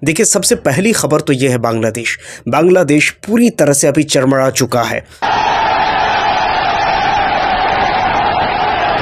देखिए, सबसे पहली खबर तो ये है बांग्लादेश पूरी तरह से अभी चरमरा चुका है।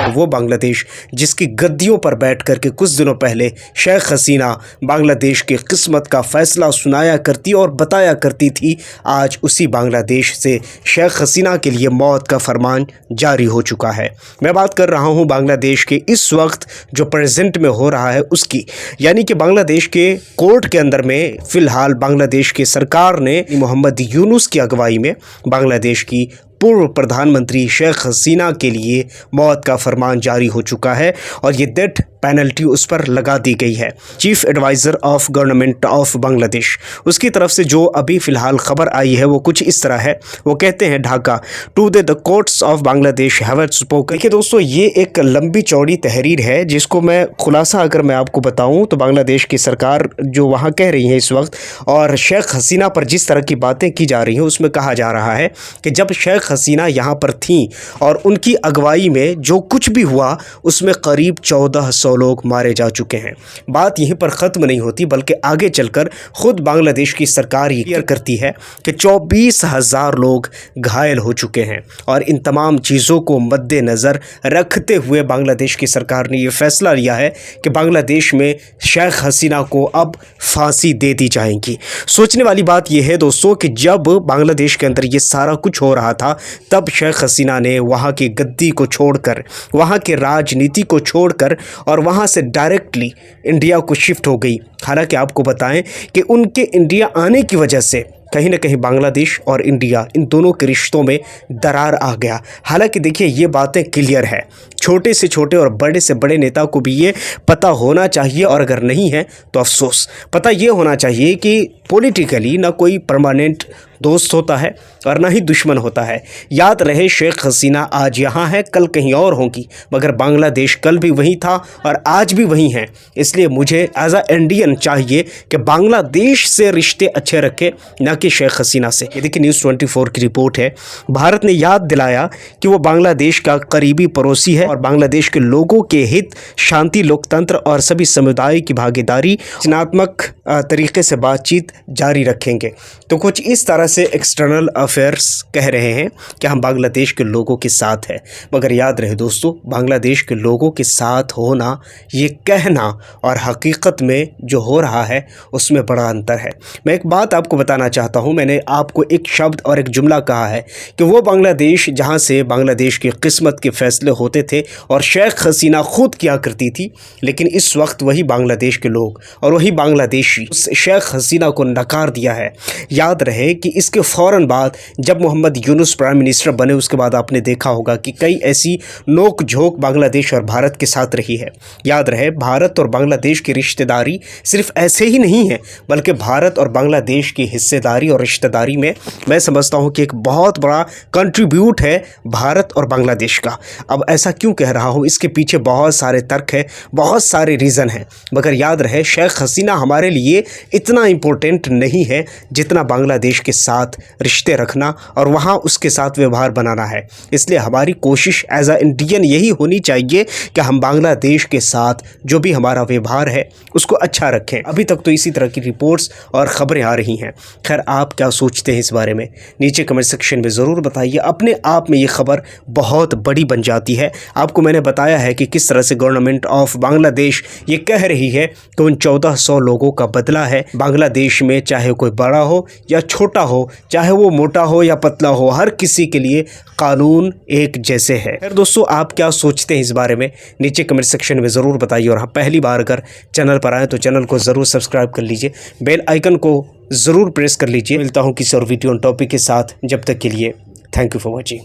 वो बांग्लादेश जिसकी गद्दियों पर बैठ कर के कुछ दिनों पहले शेख हसीना बांग्लादेश की किस्मत का फैसला सुनाया करती और बताया करती थी, आज उसी बांग्लादेश से शेख हसीना के लिए मौत का फरमान जारी हो चुका है। मैं बात कर रहा हूं बांग्लादेश के इस वक्त जो प्रेजेंट में हो रहा है उसकी, यानी कि बांग्लादेश के कोर्ट के अंदर में फ़िलहाल बांग्लादेश की सरकार ने मोहम्मद यूनुस की अगुवाई में बांग्लादेश की पूर्व प्रधानमंत्री शेख हसीना के लिए मौत का फरमान जारी हो चुका है और ये डेथ पेनल्टी उस पर लगा दी गई है। Chief adviser of government of Bangladesh, उसकी तरफ से जो अभी फ़िलहाल खबर आई है वो कुछ इस तरह है। वो कहते हैं, Dhaka to the courts of Bangladesh have spoken. देखिए दोस्तों, ये एक लंबी चौड़ी तहरीर है जिसको मैं खुलासा अगर मैं आपको बताऊं तो बांग्लादेश की सरकार जो वहाँ कह रही है इस वक्त, और शेख हसीना पर जिस तरह की बातें की जा रही हैं उसमें कहा जा रहा है कि जब शेख हसीना यहाँ पर थीं और उनकी अगुवाई में जो कुछ भी हुआ उसमें करीब 1400 लोग मारे जा चुके हैं। बात यहीं पर ख़त्म नहीं होती, बल्कि आगे चलकर ख़ुद बांग्लादेश की सरकार ये क्लियर करती है कि 24,000 लोग घायल हो चुके हैं। और इन तमाम चीज़ों को मद्देनज़र रखते हुए बांग्लादेश की सरकार ने ये फ़ैसला लिया है कि बांग्लादेश में शेख हसीना को अब फांसी दे दी जाएगी। सोचने वाली बात यह है दोस्तों कि जब बांग्लादेश के अंदर ये सारा कुछ हो रहा था तब शेख हसीना ने वहाँ की गद्दी को छोड़कर, वहाँ के राजनीति को छोड़कर और वहाँ से डायरेक्टली इंडिया को शिफ्ट हो गई। हालांकि आपको बताएं कि उनके इंडिया आने की वजह से कहीं ना कहीं बांग्लादेश और इंडिया इन दोनों के रिश्तों में दरार आ गया। हालांकि देखिए, ये बातें क्लियर है, छोटे से छोटे और बड़े से बड़े नेता को भी ये पता होना चाहिए, और अगर नहीं है तो अफसोस। पता ये होना चाहिए कि पॉलिटिकली ना कोई परमानेंट दोस्त होता है और ना ही दुश्मन होता है। याद रहे, शेख हसीना आज यहाँ है, कल कहीं और होंगी, मगर बांग्लादेश कल भी वहीं था और आज भी वहीं है। इसलिए मुझे एज अ इंडियन चाहिए कि बांग्लादेश से रिश्ते अच्छे रखे, ना कि शेख हसीना से। ये देखिए, न्यूज़ 24 की रिपोर्ट है। भारत ने याद दिलाया कि वो बांग्लादेश का करीबी पड़ोसी है और बांग्लादेश के लोगों के हित, शांति, लोकतंत्र और सभी समुदाय की भागीदारी, रचनात्मक तरीके से बातचीत जारी रखेंगे। तो कुछ इस तरह से एक्सटर्नल अफेयर्स कह रहे हैं कि हम बांग्लादेश के लोगों के साथ हैं, मगर याद रहे दोस्तों, बांग्लादेश के लोगों के साथ होना, ये कहना और हकीकत में जो हो रहा है उसमें बड़ा अंतर है। मैं एक बात आपको बताना चाहता हूँ, मैंने आपको एक शब्द और एक जुमला कहा है कि वो बांग्लादेश जहाँ से बांग्लादेश की किस्मत के फैसले होते थे और शेख हसीना खुद किया करती थी, लेकिन इस वक्त वही बांग्लादेश के लोग और वही बांग्लादेशी उस शेख हसीना को नकार दिया है। याद रहे कि इसके फ़ौरन बाद जब मोहम्मद यूनुस प्राइम मिनिस्टर बने उसके बाद आपने देखा होगा कि कई ऐसी नोक झोंक बांग्लादेश और भारत के साथ रही है। याद रहे, भारत और बांग्लादेश की रिश्तेदारी सिर्फ ऐसे ही नहीं है, बल्कि भारत और बांग्लादेश की हिस्सेदारी और रिश्तेदारी में मैं समझता हूँ कि एक बहुत बड़ा कंट्रीब्यूट है भारत और बांग्लादेश का। अब ऐसा क्यों कह रहा हूँ, इसके पीछे बहुत सारे तर्क हैं, बहुत सारे रीज़न हैं, मगर याद रहे, शेख हसीना हमारे लिए इतना इम्पोर्टेंट नहीं है जितना बांग्लादेश के साथ रिश्ते रखना और वहाँ उसके साथ व्यवहार बनाना है। इसलिए हमारी कोशिश एज अ इंडियन यही होनी चाहिए कि हम बांग्लादेश के साथ जो भी हमारा व्यवहार है उसको अच्छा रखें। अभी तक तो इसी तरह की रिपोर्ट्स और ख़बरें आ रही हैं। खैर, आप क्या सोचते हैं इस बारे में नीचे कमेंट सेक्शन में ज़रूर बताइए। अपने आप में ये खबर बहुत बड़ी बन जाती है। आपको मैंने बताया है कि किस तरह से गवर्नमेंट ऑफ बांग्लादेश ये कह रही है कि उन 1400 लोगों का बदला है। बांग्लादेश में चाहे कोई बड़ा हो या छोटा हो, चाहे वो मोटा हो या पतला हो, हर किसी के लिए कानून एक जैसे है। फिर दोस्तों, आप क्या सोचते हैं इस बारे में नीचे कमेंट सेक्शन में ज़रूर बताइए। और हाँ, पहली बार अगर चैनल पर आए तो चैनल को ज़रूर सब्सक्राइब कर लीजिए, बेल आइकन को ज़रूर प्रेस कर लीजिए। मिलता हूँ किसी और वीडियो टॉपिक के साथ, जब तक के लिए थैंक यू फॉर वॉचिंग।